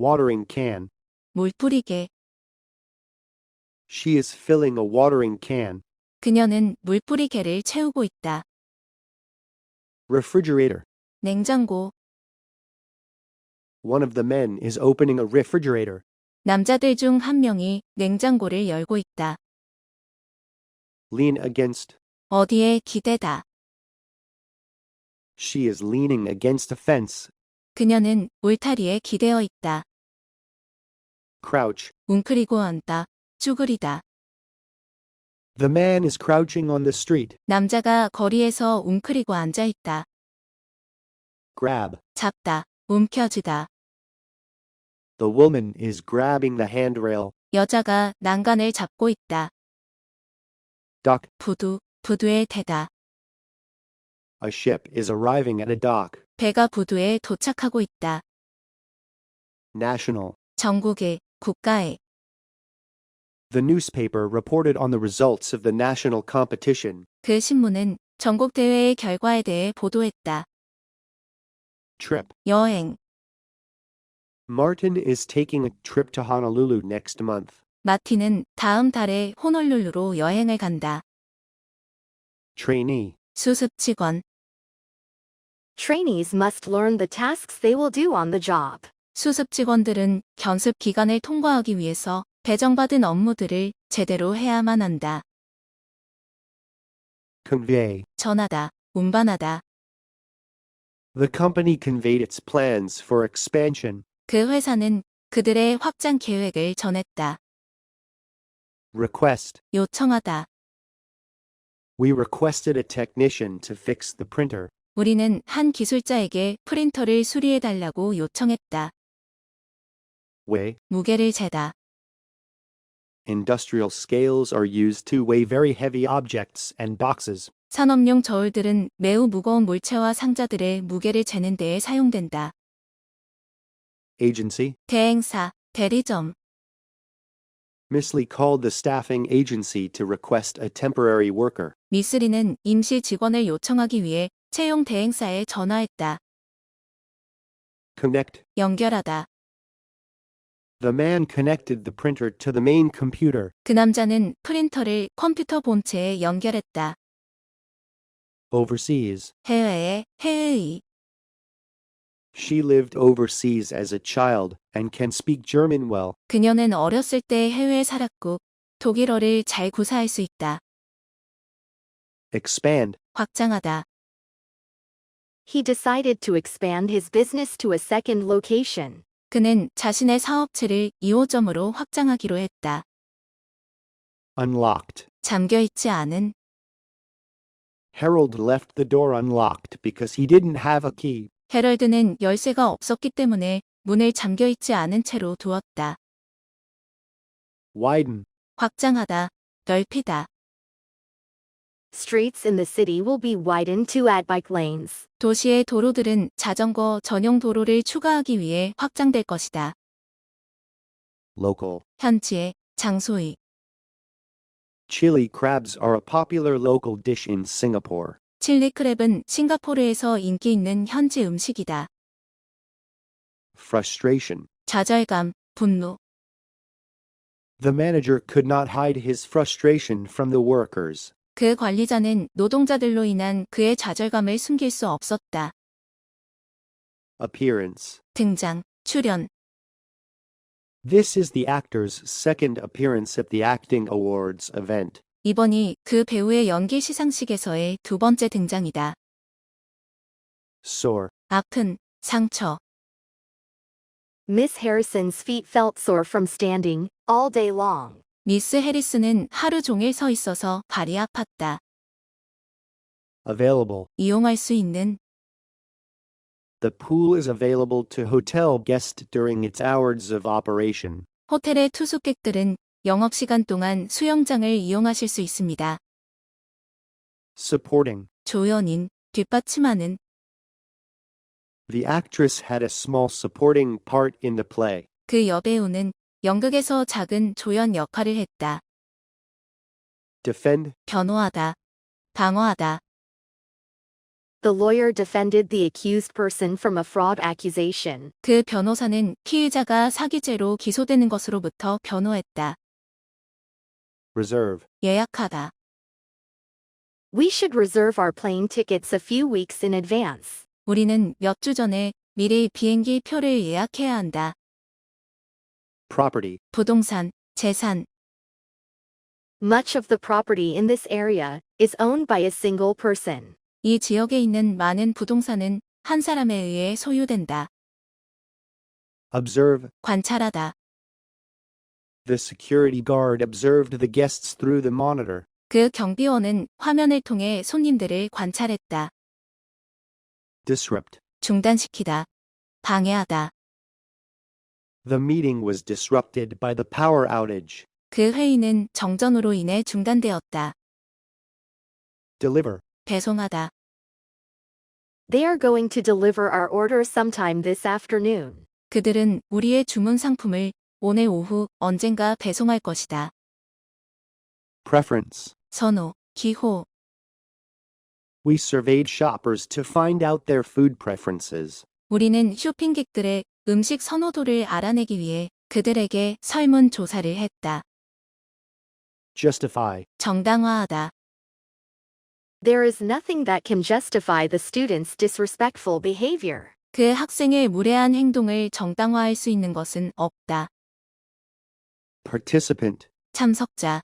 watering can. 물 뿌리개. She is filling a watering can. 그녀는 물 뿌리개를 채우고 있다. Refrigerator. 냉장고. One of the men is opening a refrigerator. 남자들 중 한 명이 냉장고를 열고 있다. Lean against. 어디에 기대다. She is leaning against a fence. 그녀는 울타리에 기대어 있다. Crouch. 웅크리고 앉다. 쭈그리다. The man is crouching on the street. 남자가 거리에서 웅크리고 앉아 있다. Grab. 잡다. 움켜쥐다. The woman is grabbing the handrail. 여자가 난간을 잡고 있다. Dock. 부두. 부두에 대다. A ship is arriving at a dock. 배가 부두에 도착하고 있다. National. 전국에. 국가에. The newspaper reported on the results of the national competition. 그 신문은 전국 대회의 결과에 대해 보도했다. Trip. 여행. Martin is taking a trip to Honolulu next month. 마틴은 다음 달에 호놀룰루로 여행을 간다. Trainee. 수습 직원. Trainees must learn the tasks they will do on the job. 수습 직원들은 견습 기간을 통과하기 위해서 배정받은 업무들을 제대로 해야만 한다. Convey. 전하다. 운반하다. The company conveyed its plans for expansion. 그 회사는 그들의 확장 계획을 전했다. Request. 요청하다. We requested a technician to fix the printer. 우리는 한 기술자에게 프린터를 수리해달라고 요청했다. Weigh. 무게를 재다. Industrial scales are used to weigh very heavy objects and boxes. 산업용 저울들은 매우 무거운 물체와 상자들의 무게를 재는 데에 사용된다. Agency. 대행사, 대리점. Miss Lee called the staffing agency to request a temporary worker. 미쓰리는 임시 직원을 요청하기 위해 채용 대행사에 전화했다. Connect. 연결하다. The man connected the printer to the main computer. 그 남자는 프린터를 컴퓨터 본체에 연결했다. Overseas. 해외에, 해외의. She lived overseas as a child and can speak German well. 그녀는 어렸을 때 해외에 살았고 독일어를 잘 구사할 수 있다. Expand. 확장하다. He decided to expand his business to a second location. 그는 자신의 사업체를 2호점으로 확장하기로 했다. Unlocked. 잠겨있지 않은. Harold left the door unlocked because he didn't have a key. 헤럴드는 열쇠가 없었기 때문에 문을 잠겨있지 않은 채로 두었다. Widen. 확장하다. 넓히다. Streets in the city will be widened to add bike lanes. 도시의 도로들은 자전거 전용 도로를 추가하기 위해 확장될 것이다. Local. 현지의, 장소의. Chili crabs are a popular local dish in Singapore. 칠리 크랩은 싱가포르에서 인기 있는 현지 음식이다. Frustration. 좌절감, 분노. The manager could not hide his frustration from the workers. 그 관리자는 노동자들로 인한 그의 좌절감을 숨길 수 없었다. Appearance. 등장, 출연. This is the actor's second appearance at the Acting Awards event. 이번이 그 배우의 연기 시상식에서의 두 번째 등장이다. Sore. 아픈, 상처. Miss Harrison's feet felt sore from standing all day long. 미스 해리스는 하루 종일 서 있어서 발이 아팠다. Available. 이용할 수 있는. The pool is available to hotel guests during its hours of operation. 호텔의 투숙객들은 영업시간 동안 수영장을 이용하실 수 있습니다. Supporting. 조연인, 뒷받침하는. The actress had a small supporting part in the play. 그 여배우는 연극에서 작은 조연 역할을 했다. Defend. 변호하다, 방어하다. The lawyer defended the accused person from a fraud accusation. 그 변호사는 피의자가 사기죄로 기소되는 것으로부터 변호했다. Reserve. 예약하다. We should reserve our plane tickets a few weeks in advance. 우리는 몇 주 전에 미리 비행기 표를 예약해야 한다. Property. 부동산, 재산. Much of the property in this area is owned by a single person. 이 지역에 있는 많은 부동산은 한 사람에 의해 소유된다. Observe. 관찰하다. The security guard observed the guests through the monitor. 그 경비원은 화면을 통해 손님들을 관찰했다. Disrupt. 중단시키다. 방해하다. The meeting was disrupted by the power outage. 그 회의는 정전으로 인해 중단되었다. Deliver. 배송하다. They are going to deliver our order sometime this afternoon. 그들은 우리의 주문 상품을 오늘 오후 언젠가 배송할 것이다. Preference. 선호, 기호. We surveyed shoppers to find out their food preferences. 우리는 쇼핑객들의 음식 선호도를 알아내기 위해 그들에게 설문조사를 했다. Justify. 정당화하다. There is nothing that can justify the student's disrespectful behavior. 그 학생의 무례한 행동을 정당화할 수 있는 것은 없다. Participant. 참석자.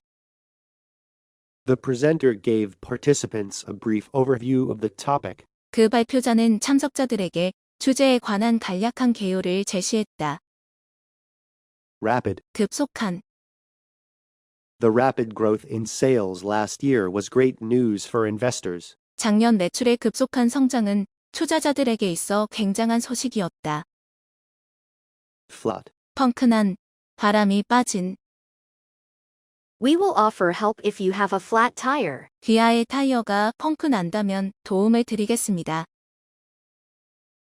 The presenter gave participants a brief overview of the topic. 그 발표자는 참석자들에게 주제에 관한 간략한 개요를 제시했다. Rapid. 급속한. The rapid growth in sales last year was great news for investors. 작년 매출의 급속한 성장은 투자자들에게 있어 굉장한 소식이었다. Flood. 펑크난, 바람이 빠진. We will offer help if you have a flat tire. 기아의 타이어가 펑크 난다면 도움을 드리겠습니다.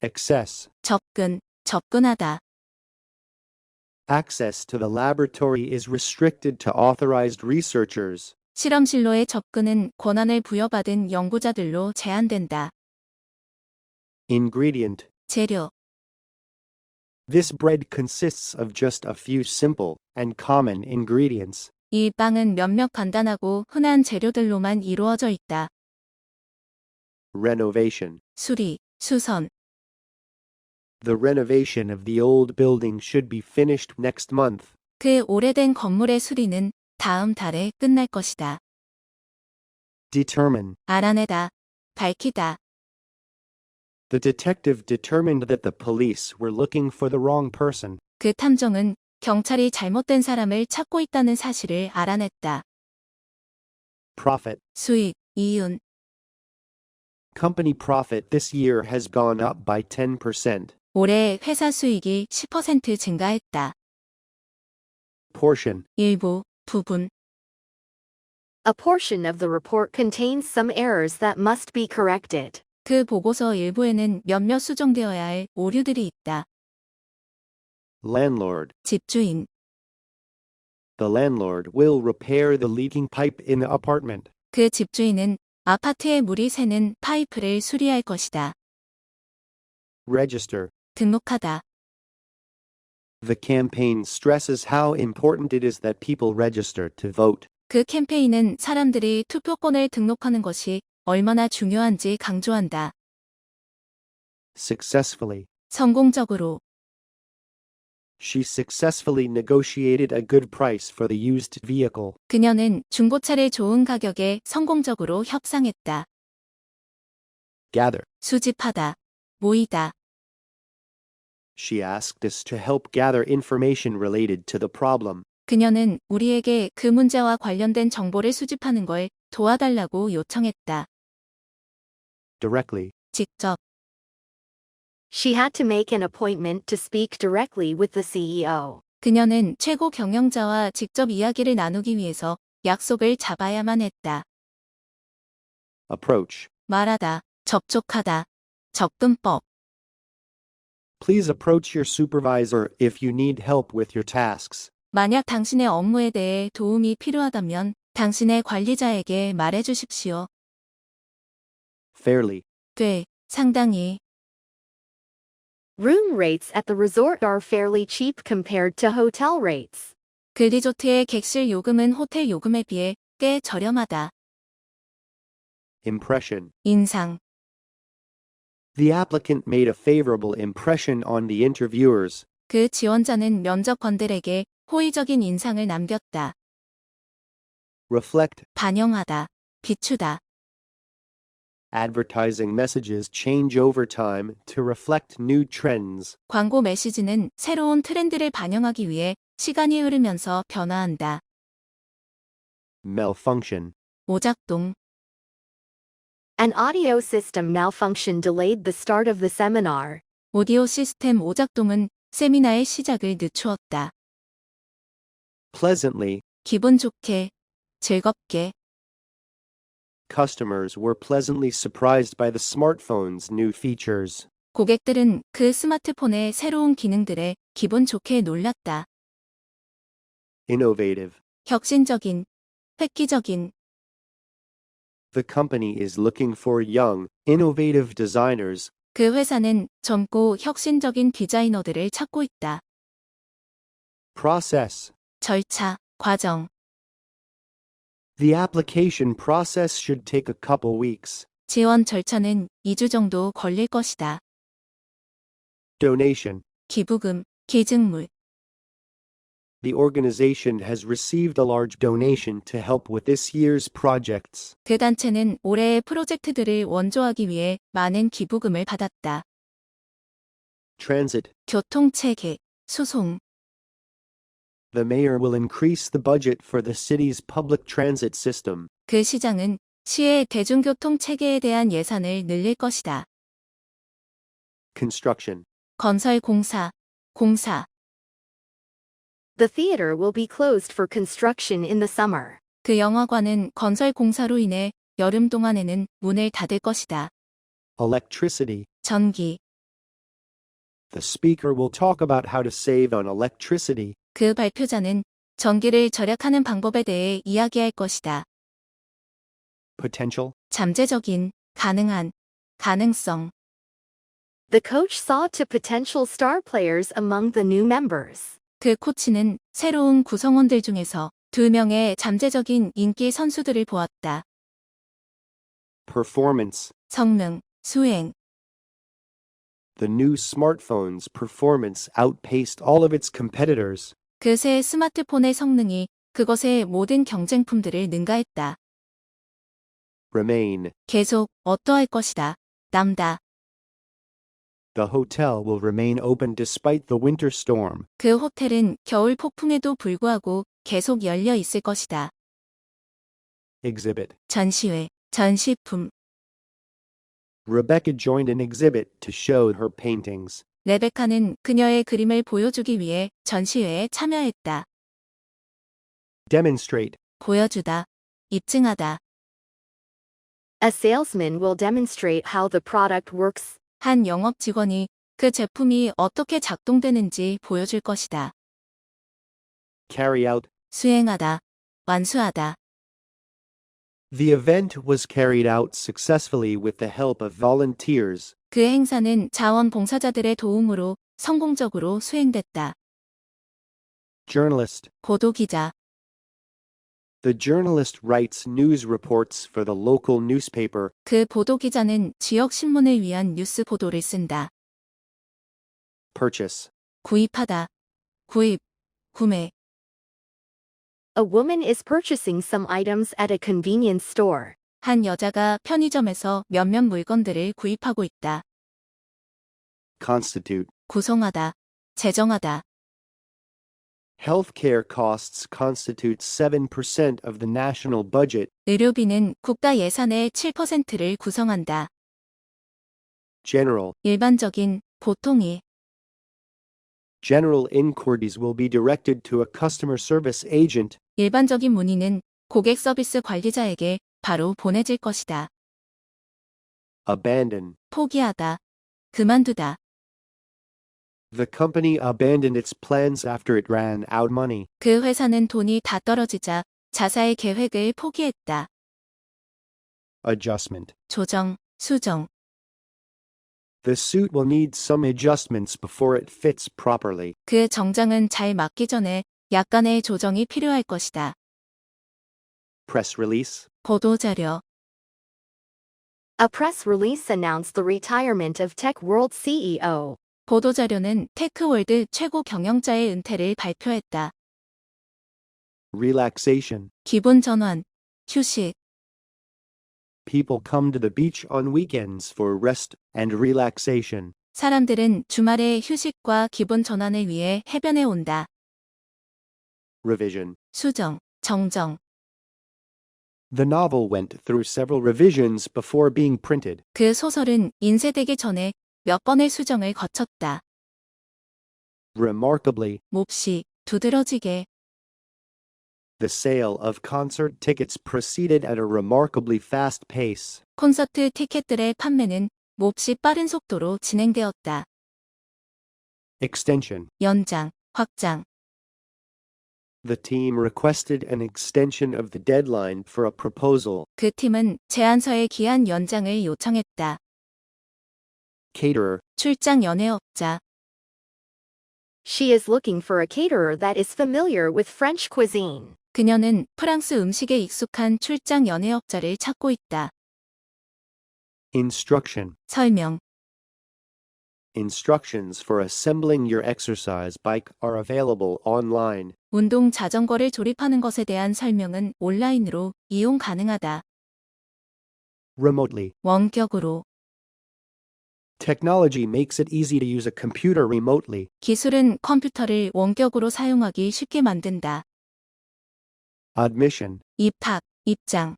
Access. 접근, 접근하다. Access to the laboratory is restricted to authorized researchers. 실험실로의 접근은 권한을 부여받은 연구자들로 제한된다. Ingredient. 재료. This bread consists of just a few simple and common ingredients. 이 빵은 몇몇 간단하고 흔한 재료들로만 이루어져 있다. Renovation. 수리, 수선. The renovation of the old building should be finished next month. 그 오래된 건물의 수리는 다음 달에 끝날 것이다. Determine. 알아내다, 밝히다. The detective determined that the police were looking for the wrong person. 그 탐정은 경찰이 잘못된 사람을 찾고 있다는 사실을 알아냈다. Profit. 수익, 이윤. Company profit this year has gone up by 10%. 올해 회사 수익이 10% 증가했다. Portion. 일부, 부분. A portion of the report contains some errors that must be corrected. 그 보고서 일부에는 몇몇 수정되어야 할 오류들이 있다. Landlord. 집주인. The landlord will repair the leaking pipe in the apartment. 그 집주인은 아파트에 물이 새는 파이프를 수리할 것이다. Register. 등록하다. The campaign stresses how important it is that people register to vote. 그 캠페인은 사람들이 투표권을 등록하는 것이 얼마나 중요한지 강조한다. Successfully. 성공적으로. She successfully negotiated a good price for the used vehicle. 그녀는 중고차를 좋은 가격에 성공적으로 협상했다. Gather. 수집하다. 모이다. She asked us to help gather information related to the problem. 그녀는 우리에게 그 문제와 관련된 정보를 수집하는 걸 도와달라고 요청했다. Directly. 직접. She had to make an appointment to speak directly with the CEO. 그녀는 최고 경영자와 직접 이야기를 나누기 위해서 약속을 잡아야만 했다. Approach. 말하다, 접촉하다. 접근법. Please approach your supervisor if you need help with your tasks. 만약 당신의 업무에 대해 도움이 필요하다면 당신의 관리자에게 말해 주십시오. Fairly. 꽤, 상당히. Room rates at the resort are fairly cheap compared to hotel rates. 그 리조트의 객실 요금은 호텔 요금에 비해 꽤 저렴하다. Impression. 인상. The applicant made a favorable impression on the interviewers. 그 지원자는 면접관들에게 호의적인 인상을 남겼다. Reflect. 반영하다. 비추다. Advertising messages change over time to reflect new trends. 광고 메시지는 새로운 트렌드를 반영하기 위해 시간이 흐르면서 변화한다. Malfunction. 오작동. An audio system malfunction delayed the start of the seminar. 오디오 시스템 오작동은 세미나의 시작을 늦추었다. Pleasantly. 기분 좋게, 즐겁게. Customers were pleasantly surprised by the smartphone's new features. 고객들은 그 스마트폰의 새로운 기능들에 기분 좋게 놀랐다. Innovative. 혁신적인, 획기적인. The company is looking for young, innovative designers. 그 회사는 젊고 혁신적인 디자이너들을 찾고 있다. Process. 절차, 과정. The application process should take a couple weeks. 지원 절차는 2주 정도 걸릴 것이다. Donation. 기부금, 기증물. The organization has received a large donation to help with this year's projects. 그 단체는 올해의 프로젝트들을 원조하기 위해 많은 기부금을 받았다. Transit. 교통체계, 수송. The mayor will increase the budget for the city's public transit system. 그 시장은 시의 대중교통 체계에 대한 예산을 늘릴 것이다. Construction. 건설 공사, 공사. The theater will be closed for construction in the summer. 그 영화관은 건설 공사로 인해 여름 동안에는 문을 닫을 것이다. Electricity. 전기. The speaker will talk about how to save on electricity. 그 발표자는 전기를 절약하는 방법에 대해 이야기할 것이다. Potential. 잠재적인, 가능한, 가능성. The coach saw to potential star players among the new members. 그 코치는 새로운 구성원들 중에서 2명의 잠재적인 인기 선수들을 보았다. Performance. 성능, 수행. The new smartphone's performance outpaced all of its competitors. 그 새 스마트폰의 성능이 그것의 모든 경쟁품들을 능가했다. Remain. 계속 어떠할 것이다. 남다. The hotel will remain open despite the winter storm. 그 호텔은 겨울 폭풍에도 불구하고 계속 열려 있을 것이다. Exhibit. 전시회, 전시품. Rebecca joined an exhibit to show her paintings. 레베카는 그녀의 그림을 보여주기 위해 전시회에 참여했다. Demonstrate. 보여주다, 입증하다. A salesman will demonstrate how the product works. 한 영업 직원이 그 제품이 어떻게 작동되는지 보여줄 것이다. Carry out. 수행하다, 완수하다. The event was carried out successfully with the help of volunteers. 그 행사는 자원봉사자들의 도움으로 성공적으로 수행됐다. Journalist. 보도기자. The journalist writes news reports for the local newspaper. 그 보도기자는 지역 신문을 위한 뉴스 보도를 쓴다. Purchase. 구입하다, 구입, 구매. A woman is purchasing some items at a convenience store. 한 여자가 편의점에서 몇몇 물건들을 구입하고 있다. Constitute. 구성하다, 제정하다. Healthcare costs constitute 7% of the national budget. 의료비는 국가 예산의 7%를 구성한다. General. 일반적인, 보통이. General inquiries will be directed to a customer service agent. 일반적인 문의는 고객 서비스 관리자에게 바로 보내질 것이다. Abandon. 포기하다, 그만두다. The company abandoned its plans after it ran out money. 그 회사는 돈이 다 떨어지자 자사의 계획을 포기했다. Adjustment. 조정, 수정. The suit will need some adjustments before it fits properly. 그 정장은 잘 맞기 전에 약간의 조정이 필요할 것이다. Press release. 보도자료. A press release announced the retirement of Tech World CEO. 보도자료는 테크월드 최고 경영자의 은퇴를 발표했다. Relaxation. 기분 전환, 휴식. People come to the beach on weekends for rest and relaxation. 사람들은 주말에 휴식과 기분 전환을 위해 해변에 온다. Revision. 수정, 정정. The novel went through several revisions before being printed. 그 소설은 인쇄되기 전에 몇 번의 수정을 거쳤다. Remarkably, 몹시, 두드러지게. the sale of concert tickets proceeded at a remarkably fast pace. 콘서트 티켓들의 판매는 몹시 빠른 속도로 진행되었다. Extension. 연장, 확장. The team requested an extension of the deadline for a proposal. 그 팀은 제안서의 기한 연장을 요청했다. Caterer. 출장 연예업자. She is looking for a caterer that is familiar with French cuisine. 그녀는 프랑스 음식에 익숙한 출장 연예업자를 찾고 있다. Instruction. 설명. Instructions for assembling your exercise bike are available online. 운동 자전거를 조립하는 것에 대한 설명은 온라인으로 이용 가능하다. Remotely. 원격으로. Technology makes it easy to use a computer remotely. 기술은 컴퓨터를 원격으로 사용하기 쉽게 만든다. Admission. 입학, 입장.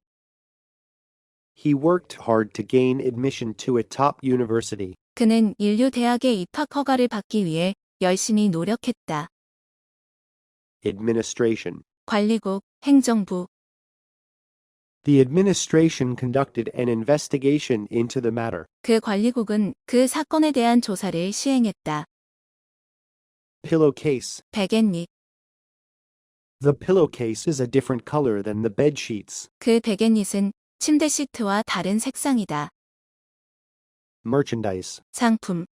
He worked hard to gain admission to a top university. 그는 인류 대학에 입학 허가를 받기 위해 열심히 노력했다. Administration. 관리국, 행정부. The administration conducted an investigation into the matter. 그 관리국은 그 사건에 대한 조사를 시행했다. Pillowcase. 베갯잎. The pillowcase is a different color than the bed sheets. 그 베갯잎은 침대 시트와 다른 색상이다. Merchandise. 상품.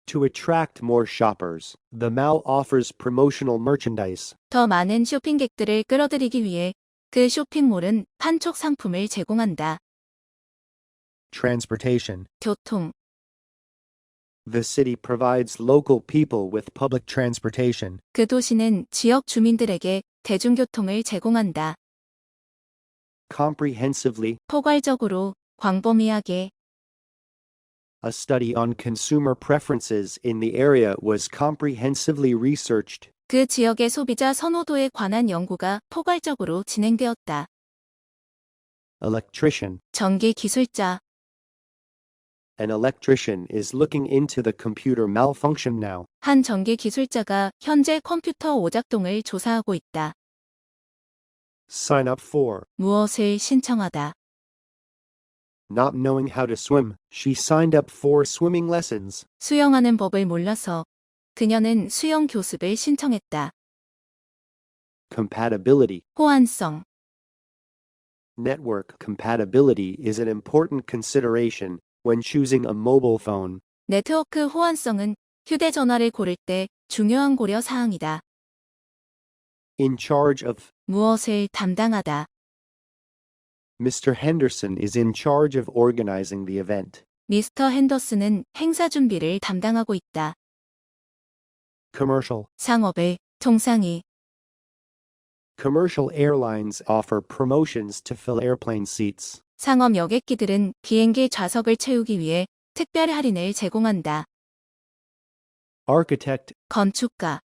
To attract more shoppers, the mall offers promotional merchandise. 더 많은 쇼핑객들을 끌어들이기 위해 그 쇼핑몰은 판촉 상품을 제공한다. Transportation. 교통. The city provides local people with public transportation. 그 도시는 지역 주민들에게 대중교통을 제공한다. Comprehensively, 포괄적으로, 광범위하게. a study on consumer preferences in the area was comprehensively researched. 그 지역의 소비자 선호도에 관한 연구가 포괄적으로 진행되었다. Electrician. 전기 기술자. An electrician is looking into the computer malfunction now. 한 전기 기술자가 현재 컴퓨터 오작동을 조사하고 있다. Sign up for. 무엇을 신청하다. Not knowing how to swim, she signed up for swimming lessons. 수영하는 법을 몰라서 그녀는 수영 교습을 신청했다. Compatibility. 호환성. Network compatibility is an important consideration when choosing a mobile phone. 네트워크 호환성은 휴대전화를 고를 때 중요한 고려 사항이다. In charge of. 무엇을 담당하다. Mr. Henderson is in charge of organizing the event. 미스터 핸더슨은 행사 준비를 담당하고 있다. Commercial. 상업의 통상이. Commercial airlines offer promotions to fill airplane seats. 상업 여객기들은 비행기 좌석을 채우기 위해 특별 할인을 제공한다. Architect. 건축가.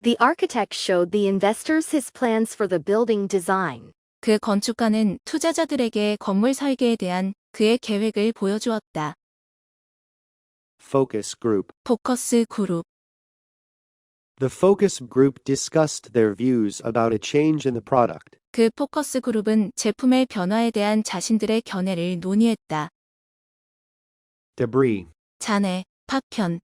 The architect showed the investors his plans for the building design. 그 건축가는 투자자들에게 건물 설계에 대한 그의 계획을 보여주었다. Focus group. 포커스 그룹. The focus group discussed their views about a change in the product. 그 포커스 그룹은 제품의 변화에 대한 자신들의 견해를 논의했다. Debris. 잔해, 파편.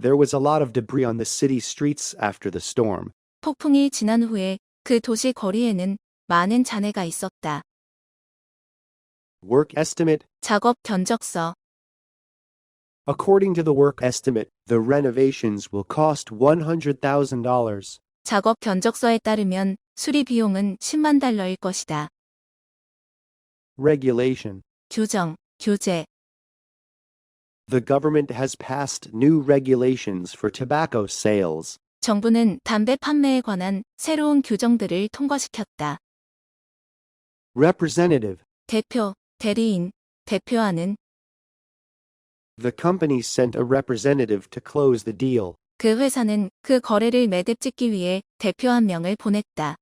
There was a lot of debris on the city streets after the storm. 폭풍이 지난 후에 그 도시 거리에는 많은 잔해가 있었다. Work estimate. 작업 견적서. According to the work estimate, the renovations will cost $100,000. 작업 견적서에 따르면 수리 비용은 10만 달러일 것이다. Regulation. 규정, 규제. The government has passed new regulations for tobacco sales. 정부는 담배 판매에 관한 새로운 규정들을 통과시켰다. Representative. 대표, 대리인, 대표하는. The company sent a representative to close the deal. 그 회사는 그 거래를 매듭짓기 위해 대표 한 명을 보냈다.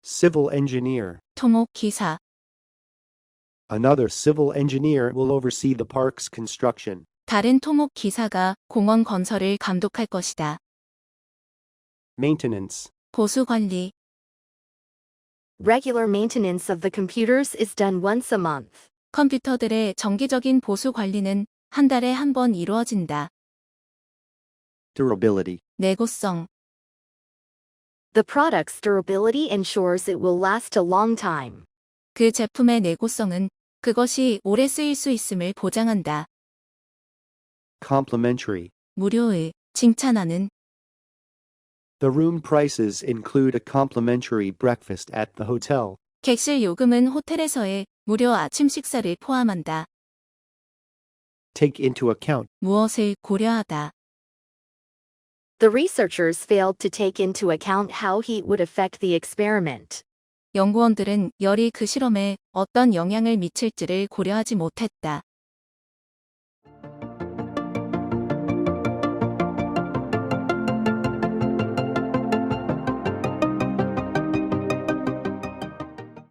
Civil engineer. 토목 기사. Another civil engineer will oversee the park's construction. 다른 토목 기사가 공원 건설을 감독할 것이다. Maintenance. 보수 관리. Regular maintenance of the computers is done once a month. 컴퓨터들의 정기적인 보수 관리는 한 달에 한 번 이루어진다. Durability. 내구성. The product's durability ensures it will last a long time. 그 제품의 내구성은 그것이 오래 쓰일 수 있음을 보장한다. Complimentary. 무료의, 칭찬하는. The room prices include a complimentary breakfast at the hotel. 객실 요금은 호텔에서의 무료 아침 식사를 포함한다. Take into account. 무엇을 고려하다. The researchers failed to take into account how heat would affect the experiment. 연구원들은 열이 그 실험에 어떤 영향을 미칠지를 고려하지 못했다.